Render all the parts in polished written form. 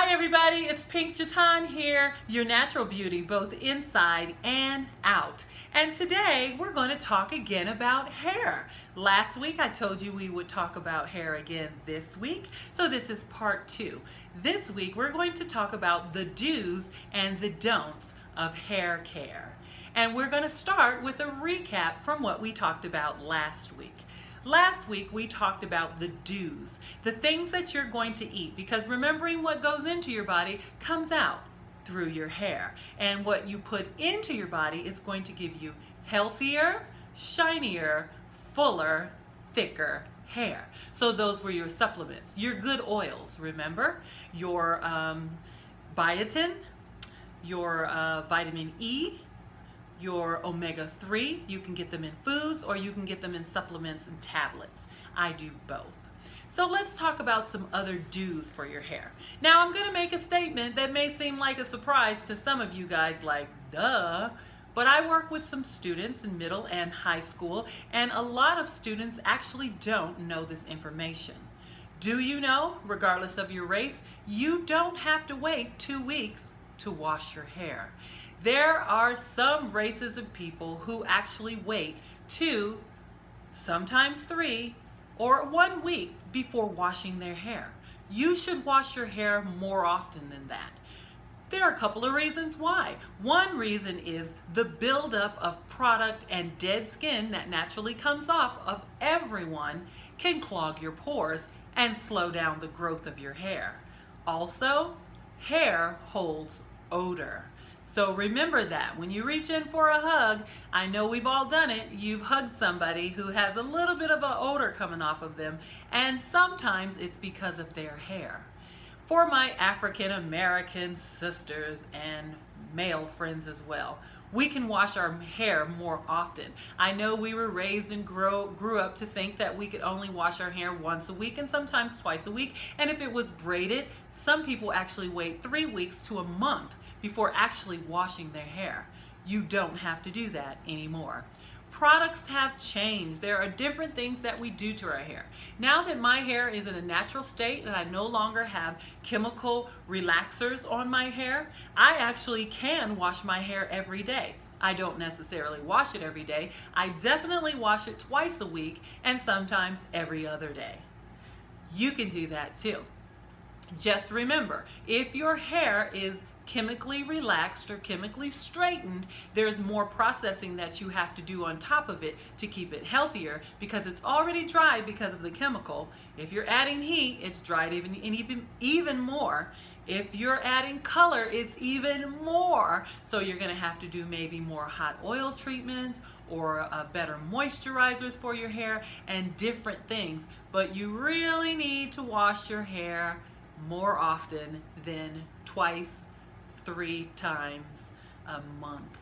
Hi everybody, it's Pink Jatan here, your natural beauty both inside and out. And today we're going to talk again about hair. Last week I told you we would talk about hair again this week, so this is part 2. This week we're going to talk about the do's and the don'ts of hair care. And we're going to start with a recap from what we talked about last week. Last week we talked about the do's, the things that you're going to eat, because remembering what goes into your body comes out through your hair. And what you put into your body is going to give you healthier, shinier, fuller, thicker hair. So those were your supplements, your good oils, remember? Your biotin, your vitamin E, your omega-3, you can get them in foods or you can get them in supplements and tablets. I do both. So let's talk about some other do's for your hair. Now I'm going to make a statement that may seem like a surprise to some of you guys, like duh, but I work with some students in middle and high school, and a lot of students actually don't know this information. Do you know, regardless of your race, you don't have to wait 2 weeks to wash your hair. There are some races of people who actually wait 2, sometimes 3, or 1 week before washing their hair. You should wash your hair more often than that. There are a couple of reasons why. One reason is the buildup of product and dead skin that naturally comes off of everyone can clog your pores and slow down the growth of your hair. Also, hair holds odor. So remember that when you reach in for a hug, I know we've all done it, you've hugged somebody who has a little bit of an odor coming off of them, and sometimes it's because of their hair. For my African American sisters and male friends as well, we can wash our hair more often. I know we were raised and grew up to think that we could only wash our hair once a week and sometimes twice a week, and if it was braided, some people actually wait 3 weeks to a month before actually washing their hair. You don't have to do that anymore. Products have changed. There are different things that we do to our hair. Now that my hair is in a natural state and I no longer have chemical relaxers on my hair, I actually can wash my hair every day. I don't necessarily wash it every day. I definitely wash it twice a week and sometimes every other day. You can do that too. Just remember, if your hair is chemically relaxed or chemically straightened, there's more processing that you have to do on top of it to keep it healthier, because it's already dry because of the chemical. If you're adding heat, it's dried even more. If you're adding color, it's even more. So you're going to have to do maybe more hot oil treatments or better moisturizers for your hair and different things. But you really need to wash your hair more often than twice, 3 times a month.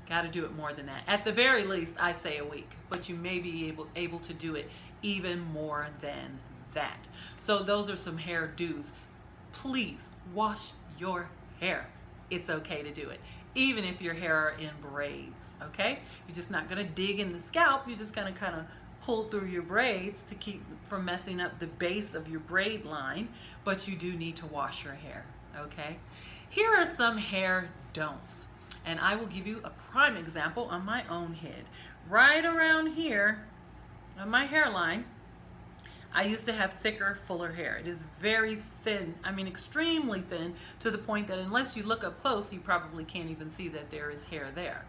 Got to do it more than that. At the very least, I say a week, but you may be able to do it even more than that. So those are some hair do's. Please wash your hair. It's okay to do it, even if your hair are in braids, okay? You're just not going to dig in the scalp. You're just going to kind of pull through your braids to keep from messing up the base of your braid line, but you do need to wash your hair, okay? Here are some hair don'ts, and I will give you a prime example on my own head. Right around here on my hairline, I used to have thicker, fuller hair. It is very thin, I mean extremely thin, to the point that unless you look up close, you probably can't even see that there is hair there.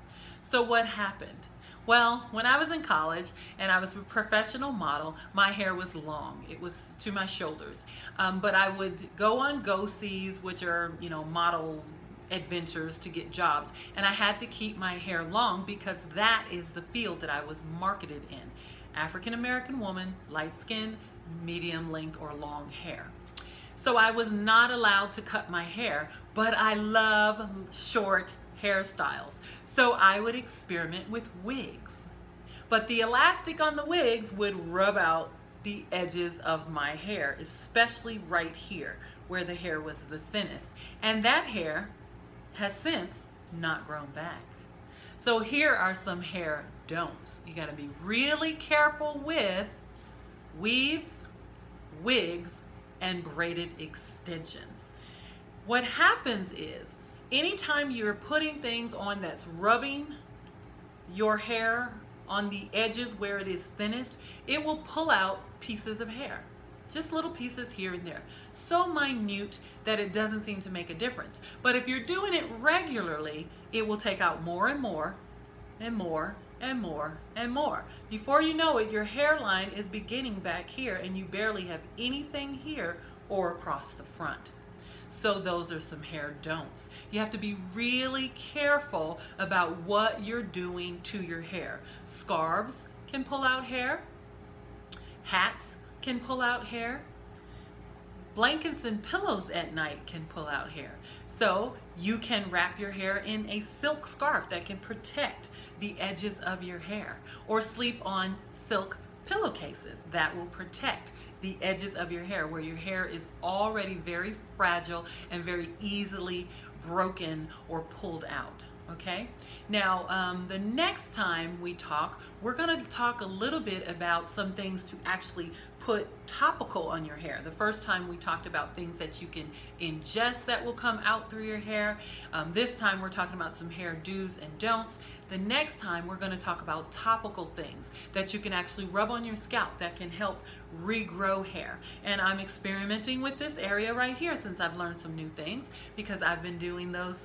So what happened? Well, when I was in college and I was a professional model, my hair was long. It was to my shoulders. But I would go on go-sees, which are, model adventures to get jobs. And I had to keep my hair long because that is the field that I was marketed in. African American woman, light skin, medium length or long hair. So I was not allowed to cut my hair, but I love short hairstyles. So I would experiment with wigs. But the elastic on the wigs would rub out the edges of my hair, especially right here where the hair was the thinnest. And that hair has since not grown back. So here are some hair don'ts. You got to be really careful with weaves, wigs, and braided extensions. What happens is anytime you're putting things on that's rubbing your hair on the edges where it is thinnest, it will pull out pieces of hair. Just little pieces here and there. So minute that it doesn't seem to make a difference. But if you're doing it regularly, it will take out more and more and more and more and more. Before you know it, your hairline is beginning back here and you barely have anything here or across the front. So those are some hair don'ts. You have to be really careful about what you're doing to your hair. Scarves can pull out hair. Hats can pull out hair. Blankets and pillows at night can pull out hair. So you can wrap your hair in a silk scarf that can protect the edges of your hair, or sleep on silk pillowcases that will protect the edges of your hair where your hair is already very fragile and very easily broken or pulled out. Okay, now the next time we talk, we're going to talk a little bit about some things to actually put topical on your hair. The first time we talked about things that you can ingest that will come out through your hair. This time we're talking about some hair do's and don'ts. The next time we're going to talk about topical things that you can actually rub on your scalp that can help regrow hair. And I'm experimenting with this area right here since I've learned some new things, because I've been doing those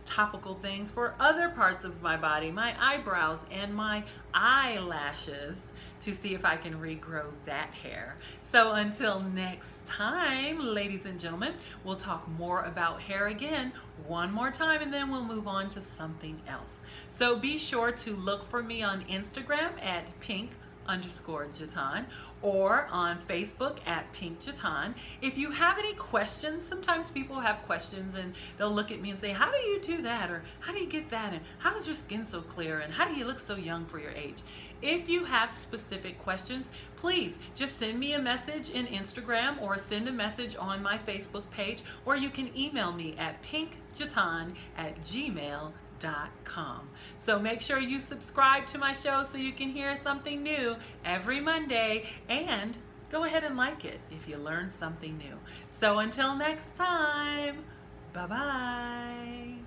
topical things for other parts of my body, my eyebrows and my eyelashes, to see if I can regrow that hair. So until next time, ladies and gentlemen, we'll talk more about hair again one more time, and then we'll move on to something else. So be sure to look for me on Instagram at pink_Jatan, or on Facebook at Pink Jatan. If you have any questions, sometimes people have questions and they'll look at me and say, how do you do that? Or how do you get that? And how is your skin so clear? And how do you look so young for your age? If you have specific questions, please just send me a message in Instagram or send a message on my Facebook page, or you can email me at pinkjatan@gmail.com. So make sure you subscribe to my show so you can hear something new every Monday, and go ahead and like it if you learn something new. So until next time, bye-bye.